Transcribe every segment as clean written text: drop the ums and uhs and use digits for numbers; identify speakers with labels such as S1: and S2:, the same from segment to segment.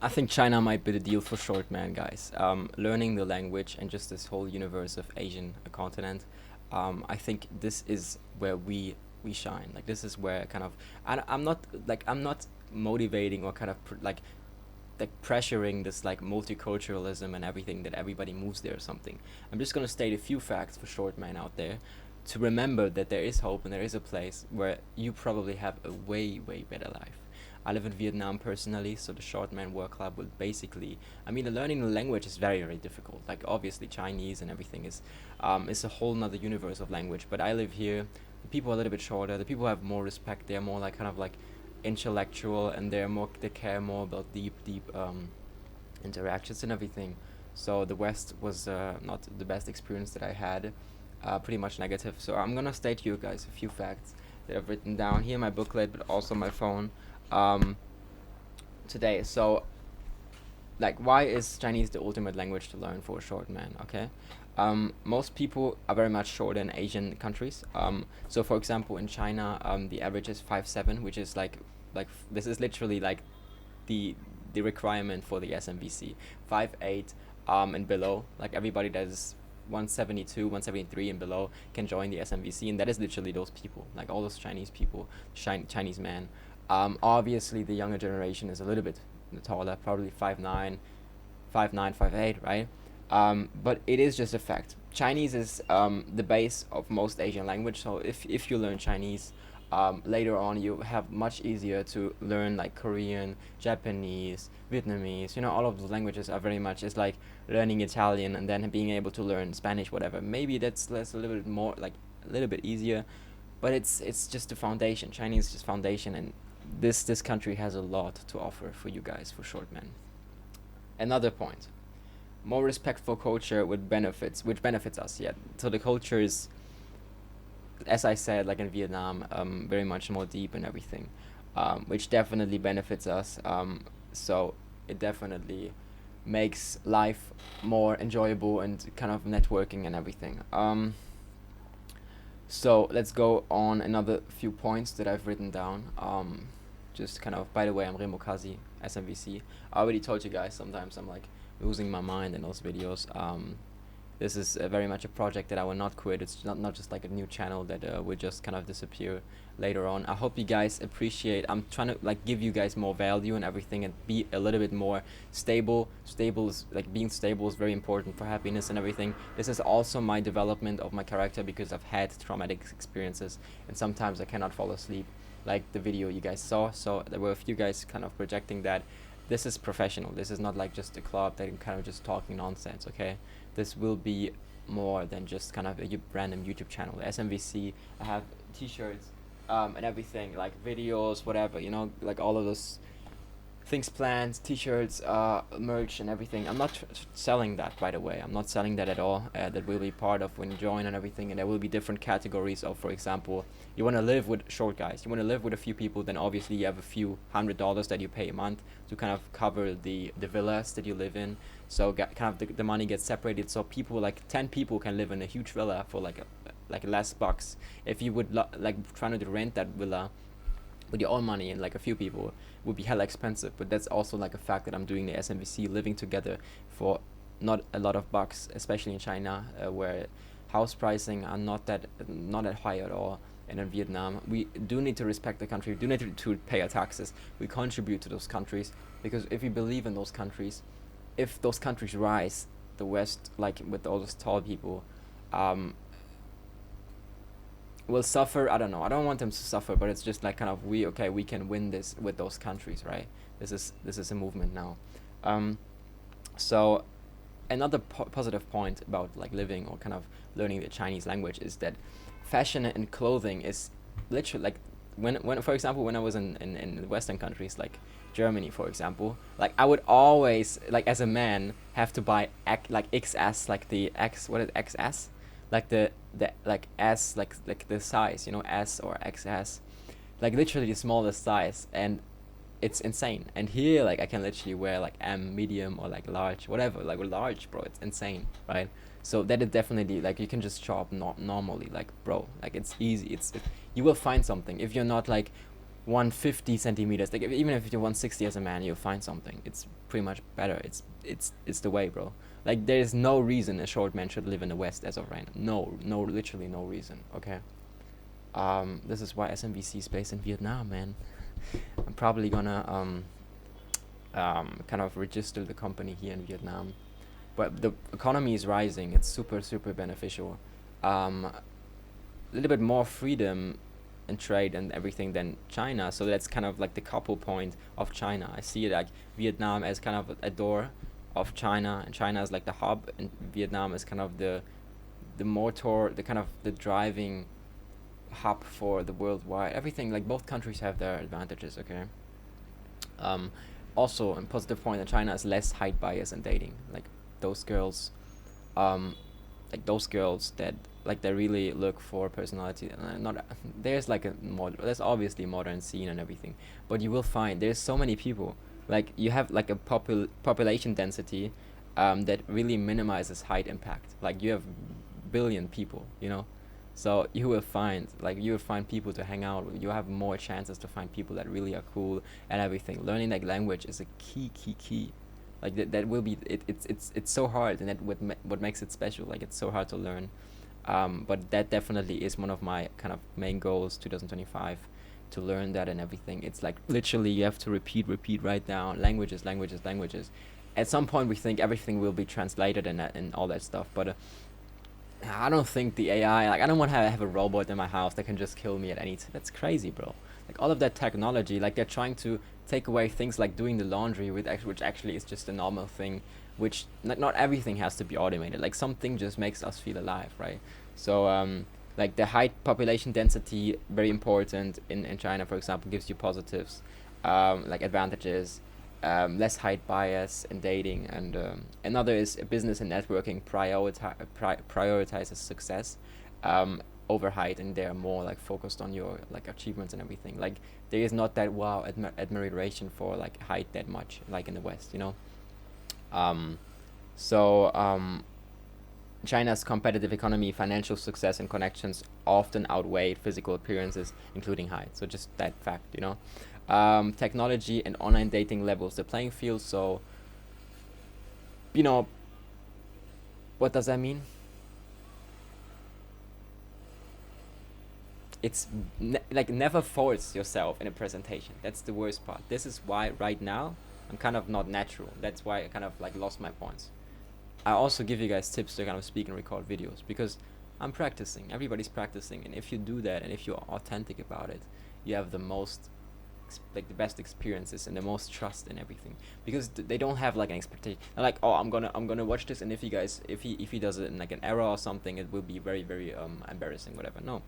S1: I think China might be the deal for short, man, guys. Learning the language and just this whole universe of Asian continent. I think this is where we shine. Like this is where kind of I'm not motivating or kind of like pressuring this like multiculturalism and everything that everybody moves there or something. I'm just gonna state a few facts for short man out there to remember that there is hope and there is a place where you probably have a way better life. I live in Vietnam personally, so the short man work club will basically. I mean, learning the language is very difficult. Like obviously Chinese and everything is a whole nother universe of language. But I live here. The people are a little bit shorter. The people have more respect. They're more like kind of like intellectual, and they care more about deep interactions and everything. So the West was not the best experience that I had, pretty much negative. So I'm gonna state to you guys a few facts that I've written down here in my booklet, but also my phone, um, today. So like, why is Chinese the ultimate language to learn for a short man? Okay, most people are very much shorter in Asian countries. So for example, in China, the average is 5'7", which is this is literally like the the requirement for the SMVC. 5'8", and below, like everybody that is 172, 173 and below can join the SMVC, and that is literally those people, like all those Chinese people, Chinese men. Obviously, the younger generation is a little bit taller, probably 5'9", 5'9", 5'8", right? But it is just a fact. Chinese is the base of most Asian language. So if you learn Chinese, later on you have much easier to learn like Korean, Japanese, Vietnamese. You know, all of those languages are very much. It's like learning Italian and then being able to learn Spanish, whatever. Maybe that's less a little bit more like a little bit easier, but it's just the foundation. Chinese is just foundation, and this country has a lot to offer for you guys for short men. Another point, more respect for culture with benefits, which benefits us. Yeah, so the culture is, as I said, like in Vietnam, very much more deep and everything, which definitely benefits us. So it definitely makes life more enjoyable and kind of networking and everything. So let's go on another few points that I've written down. Just kind of, by the way, I'm Remo Kazi, SMVC. I already told you guys sometimes I'm like losing my mind in those videos. This is very much a project that I will not quit. It's not just like a new channel that will just kind of disappear later on. I hope you guys appreciate. I'm trying to like give you guys more value and everything, and be a little bit more stable. Stable is like being stable is very important for happiness and everything. This is also my development of my character because I've had traumatic experiences, and sometimes I cannot fall asleep, like the video you guys saw. So there were a few guys kind of projecting that this is professional. This is not like just a club that I'm kind of just talking nonsense. Okay, this will be more than just kind of a random YouTube channel. The SMVC, I have T-shirts, and everything, like videos, whatever. You know, like all of those things planned, T-shirts, merch, and everything. I'm not selling that, by the way. I'm not selling that at all. That will be part of when you join and everything, and there will be different categories of, for example, you want to live with short guys. You want to live with a few people, then obviously you have a few $100 that you pay a month to kind of cover the villas that you live in. So kind of the money gets separated. So people like 10 people can live in a huge villa for like less bucks. If you would like trying to rent that villa with your own money and like a few people, would be hella expensive. But that's also like a fact that I'm doing the SMVC, living together for not a lot of bucks, especially in China, where house pricing are not that high at all. And in Vietnam, we do need to respect the country. We do need to pay our taxes. We contribute to those countries, because if we believe in those countries, if those countries rise, the West, like with all those tall people, um, will suffer. I don't know. I don't want them to suffer, but it's just like kind of we can win this with those countries, right? This is a movement now. Um, so another positive point about like living or kind of learning the Chinese language is that fashion and clothing is literally like when for example when I was in Western countries like Germany for example, like I would always like as a man have to buy like XS, like the X, what is XS, like the like S, like the size, you know, S or XS, like literally the smallest size, and it's insane. And here, like I can literally wear like M, medium, or like large, whatever. Like with large, bro, it's insane, right? So that is definitely like you can just shop not normally, like bro, like it's easy. You will find something if you're not like 150 centimeters. Like even if you're 160 as a man, you'll find something. It's pretty much better. It's the way, bro. Like there's no reason a short man should live in the West as of right now. No, literally no reason. Okay. This is why SMBC is based in Vietnam, man. I'm probably gonna kind of register the company here in Vietnam. But the economy is rising. It's super super beneficial. A little bit more freedom and trade and everything than China. So that's kind of like the couple point of China. I see like Vietnam as kind of a door of China, and China is like the hub, and Vietnam is kind of the motor, the kind of the driving hub for the worldwide. Everything, like both countries have their advantages. Okay. Um, Also, a positive point that China is less height bias in dating. Those girls, um, those girls that like they really look for personality. Not there's like there's obviously modern scene and everything, but you will find there's so many people. Like you have like a population density, that really minimizes height impact. Like you have billion people, you know. So you will find people to hang out with. You have more chances to find people that really are cool and everything. Learning like language is a key. Like that will be it's so hard, and that what makes it special. Like it's so hard to learn. But that definitely is one of my kind of main goals 2025, to learn that and everything. It's like literally you have to repeat right down languages. At some point we think everything will be translated and all that stuff, but I don't think the AI, like I don't want to have a robot in my house that can just kill me at any time. That's crazy, bro. Like all of that technology, like they're trying to take away things like doing the laundry, which actually is just a normal thing, which not everything has to be automated. Like something just makes us feel alive, right? So like the high population density, very important in China, for example, gives you positives, like advantages, less height bias in dating, and another is business and networking prioritizes success, over height, and they're more like focused on your like achievements and everything. Like there is not that wow admiration for like height that much like in the West, you know. Um, so China's competitive economy, financial success, and connections often outweigh physical appearances, including height. So just that fact, you know. Technology and online dating levels the playing field. So, you know, what does that mean? It's like never force yourself in a presentation. That's the worst part. This is why right now I'm kind of not natural. That's why I kind of like lost my points. I also give you guys tips to kind of speak and record videos, because I'm practicing. Everybody's practicing, and if you do that and if you're authentic about it, you have the most like the best experiences and the most trust in everything, because they don't have like an expectation. They're like, oh, I'm gonna watch this, and if he does it in like an error or something, it will be very very embarrassing, whatever. No.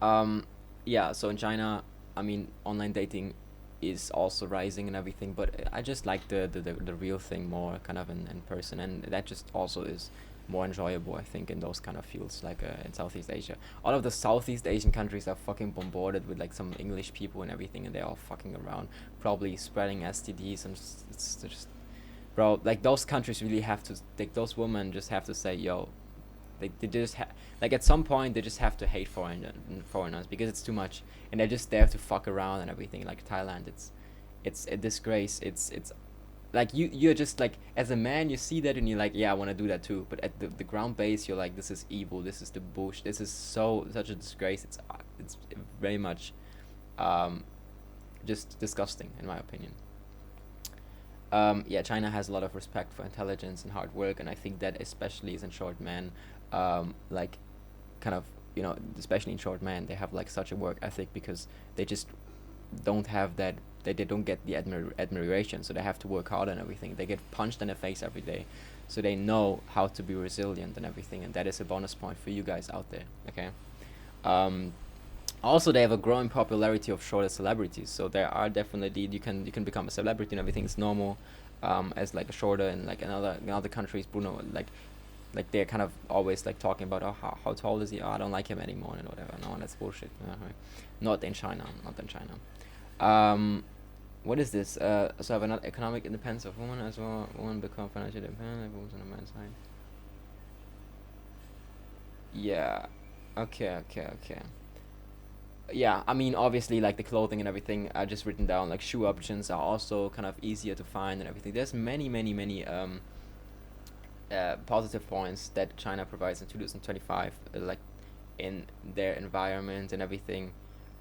S1: um yeah, so in China, I mean, online dating is also rising and everything, but I just like the real thing more, kind of in person, and that just also is more enjoyable, I think, in those kind of fields, like in Southeast Asia. All of the Southeast Asian countries are fucking bombarded with like some English people and everything, and they're all fucking around, probably spreading STDs, and it's just, bro, like those countries really have to, like those women just have to say, yo, they just like at some point they just have to hate foreigners, because it's too much, and they're just there to fuck around and everything. Like Thailand, it's a disgrace. It's like you're just like, as a man you see that and you're like, yeah, I want to do that too, but at the ground base you're like, this is evil, this is the bush, this is such a disgrace. It's very much um just disgusting in my opinion. Yeah, China has a lot of respect for intelligence and hard work, and I think that especially is in short men, like kind of, you know, especially in short men, they have like such a work ethic, because they just don't have that. They don't get the admiration, so they have to work hard and everything. They get punched in the face every day, so they know how to be resilient and everything, and that is a bonus point for you guys out there. Okay. Um, Also, they have a growing popularity of shorter celebrities, so there are definitely, you can become a celebrity and everything is normal, as like a shorter, and like in other countries, Bruno, like they're kind of always like talking about, oh, how tall is he? Oh, I don't like him anymore and whatever. No, that's bullshit. Right. Not in China. Not in China. Um, what is this? So have another economic independence of women as well. Women become financially independent. Like women on the man's side. Yeah. Okay. Okay. Okay. Yeah, I mean, obviously, like the clothing and everything, I just written down. Like shoe options are also kind of easier to find and everything. There's many, many, many positive points that China provides in 2025, like in their environment and everything.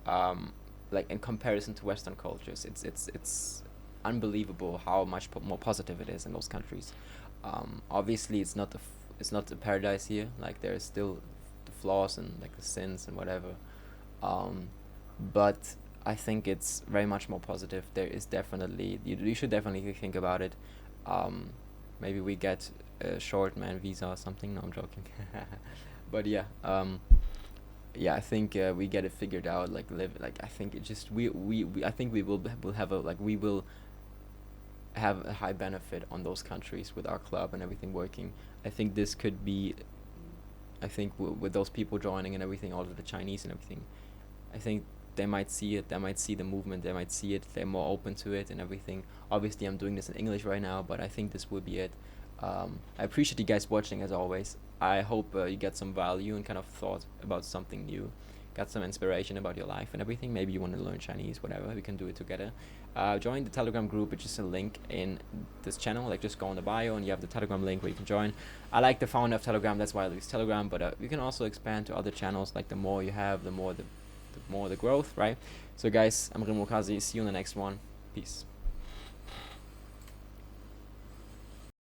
S1: Um, like in comparison to Western cultures, it's unbelievable how much more positive it is in those countries. Obviously, it's not the paradise here. Like there's still the flaws and like the sins and whatever. Um, but I think it's very much more positive. There is definitely you should definitely think about it. Um, maybe we get a short man visa or something. No, I'm joking. But yeah, yeah, I think we get it figured out. Like live, like I think it just we I think will have a like we will have a high benefit on those countries with our club and everything working. I think this could be. I think with those people joining and everything, all of the Chinese and everything, I think they might see it. They might see the movement. They might see it. They're more open to it and everything. Obviously, I'm doing this in English right now, but I think this will be it. I appreciate you guys watching as always. I hope you get some value and kind of thought about something new. Got some inspiration about your life and everything. Maybe you want to learn Chinese, whatever. We can do it together. Join the Telegram group, which is a link in this channel. Like just go on the bio and you have the Telegram link where you can join. I like the founder of Telegram. That's why I use Telegram. But you can also expand to other channels. Like the more you have, the more the growth, right? So guys, I'm Remo Kazi. See you in the next one. Peace.